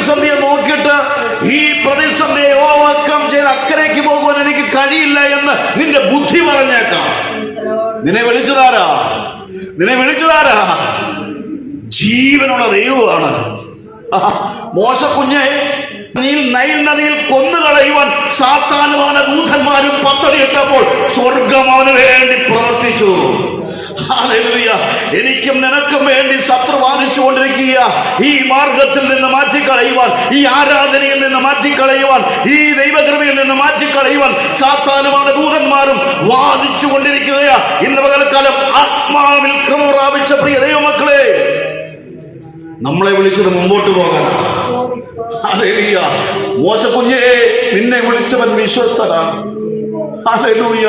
പ്രതിസന്ധിയെ നോക്കിയിട്ട് ഈ പ്രതിസന്ധിയെ ഓവർകം ചെയ്ത് അക്കരയ്ക്ക് പോകുവാൻ എനിക്ക് കഴിയില്ല എന്ന് നിന്റെ ബുദ്ധി പറഞ്ഞേക്കാം. നിന്നെ വിളിച്ചതാരാ? നിന്നെ വിളിച്ചതാരാ? ജീവനുള്ള ദൈവമാണ്. മോശ കുഞ്ഞെ നൈൽ നദിയിൽ കൊന്നുകളയുവാൻ സാത്താനും അവന്റെ ദൂതന്മാരും പദ്ധതിയിട്ടപ്പോൾ സ്വർഗം അവന് വേണ്ടി പ്രവർത്തിച്ചു. ഹല്ലേലൂയ. എനിക്കും നിനക്കും വേണ്ടി ശത്രു വാദിച്ചുകൊണ്ടിരിക്കുക. ഈ മാർഗത്തിൽ നിന്ന് മാറ്റിക്കളയുവാൻ, ഈ ആരാധനയിൽ നിന്ന് മാറ്റിക്കളയുവാൻ, ഈ ദൈവകൃപയിൽ നിന്ന് മാറ്റിക്കളയുവാൻ സാത്താനും അവന്റെ ദൂതന്മാരും വാദിച്ചു കൊണ്ടിരിക്കുകയാ. ഇന്ന് പകൽക്കാലം ആത്മാവിൽ ക്രമം പ്രാപിച്ച പ്രിയ ദൈവമക്കളെ, നമ്മളെ വിളിച്ചത് മുമ്പോട്ട് പോകാനാണ്. ഹല്ലേലൂയ. മോശകുഞ്ഞേ, നിന്നെ വിളിച്ചവൻ വിശ്വസ്തനാണ്. ഹല്ലേലൂയ.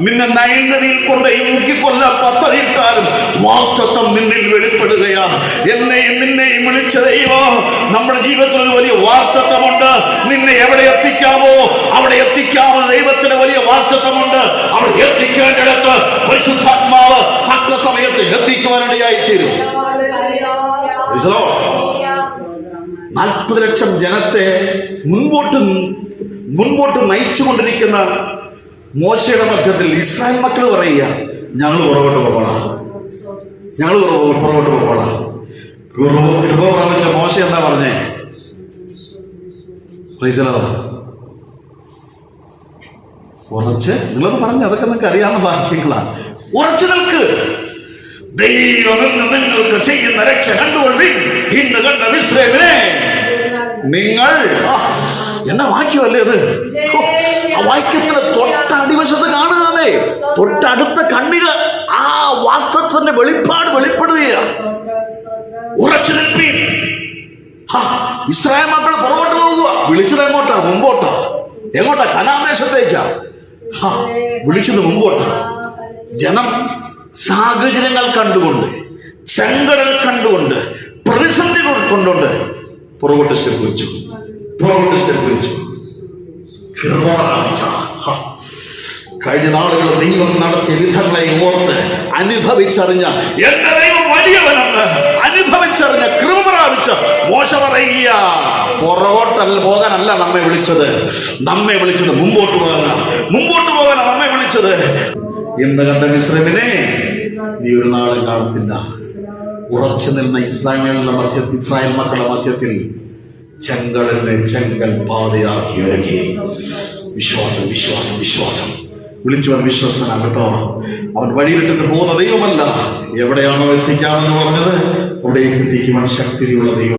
നിന്നെ നൈൽ നദിയിൽ കൊണ്ട് മുക്കിക്കൊല്ലാൻ പദ്ധതിയിട്ടാലും വാഗ്ദത്തം നിന്നിൽ വെളിപ്പെടുകയാ. എന്നെയും നിന്നെയും വിളിച്ച ദൈവം നമ്മുടെ ജീവിതത്തിൽ ഒരു വലിയ വാഗ്ദത്തമുണ്ട്. നിന്നെ എവിടെ എത്തിക്കാമോ അവിടെ എത്തിക്കാമോ. ദൈവത്തിന് വലിയ വാഗ്ദത്തമുണ്ട്. അവിടെ എത്തിക്കേണ്ടിടത്ത് പരിശുദ്ധാത്മാവ് തക്ക സമയത്ത് എത്തിക്കുവാനിടയായി തീരും. 40 ലക്ഷം ജനത്തെ മുൻപോട്ട് നയിച്ചുകൊണ്ടിരിക്കുന്ന മോശയുടെ മധ്യത്തിൽ ഇസ്രായേൽ മക്കൾ പറയുക, ഞങ്ങൾ പുറകോട്ട് പോകണം, ഞങ്ങൾ പുറകോട്ട് പോകണം. കൃപ പ്രാപിച്ച മോശ എന്താ പറഞ്ഞേ? ഉറച്ച്, നിങ്ങളത് പറഞ്ഞു, അതൊക്കെ നിങ്ങൾക്ക് അറിയാവുന്ന വാക്യങ്ങളാണ്. ഉറച്ചു നിൽക്ക്, ദൈവമെന്ന് നിങ്ങൾക്ക് ചെയ്യുന്ന രക്ഷ കണ്ടുകൊള്ളുവിൻ. ഇന്ന് കണ്ട മിസ്രയീമിനെ നിങ്ങൾ, എന്നാ വാക്യമല്ലേ അത്? ആ വാക്യത്തിന് തൊട്ടടിവശത്ത് കാണുകയാണേ, തൊട്ടടുത്ത കണ്ണിക ആ വാക്യത്തിന്റെ വെളിപ്പാട് വെളിപ്പെടുകയാണ്. ഉറച്ചു നിൽപ്പീൻ. ഇസ്രായേൽ മക്കൾ പുറകോട്ട് പോകുക. വിളിച്ചത് എങ്ങോട്ടാ? മുമ്പോട്ടാ. എങ്ങോട്ടാ? കനാൻദേശത്തേക്കാ. വിളിച്ചത് മുമ്പോട്ടാ. ജനം സാഹചര്യങ്ങൾ കണ്ടുകൊണ്ട്, ചെങ്കടൽ കണ്ടുകൊണ്ട്, പ്രതിസന്ധി കൊണ്ടുകൊണ്ട് പുറകോട്ട് സ്റ്റെപ്പ് വെച്ചു. കഴിഞ്ഞ നാളുകൾ ദൈവം നടത്തിയ വിധങ്ങളെ ഓർത്ത് അനുഭവിച്ചറിഞ്ഞ എന്റെ ദൈവം വലിയവനെന്ന് അനുഭവിച്ചറിഞ്ഞ കൃപ പ്രാപിച്ച മോശ പറയുക, പുറകോട്ടല്ല പോകാനല്ല നമ്മെ വിളിച്ചത് മുമ്പോട്ട് പോകാനാണ് നമ്മെ വിളിച്ചത്. ഇന്ന് കണ്ട മിസ്രയീമിനെ നീ ഒരു നാളും കാണത്തില്ല. ഉറച്ചു നിന്ന ഇസ്രായേൽ മക്കളുടെ മധ്യത്തിൽ ചെങ്കൽ പാതയാക്കി ഒരുക്കി. വിശ്വാസം വിളിച്ചവൻ വിശ്വസനാകട്ടോ. അവൻ വഴിയിലിട്ടിട്ട് പോകുന്ന ദൈവമല്ല. എവിടെയാണോ എത്തിക്കാമെന്ന് പറഞ്ഞത് അവിടേക്ക് എത്തിക്കുവാൻ ശക്തിയുള്ള ദൈവം.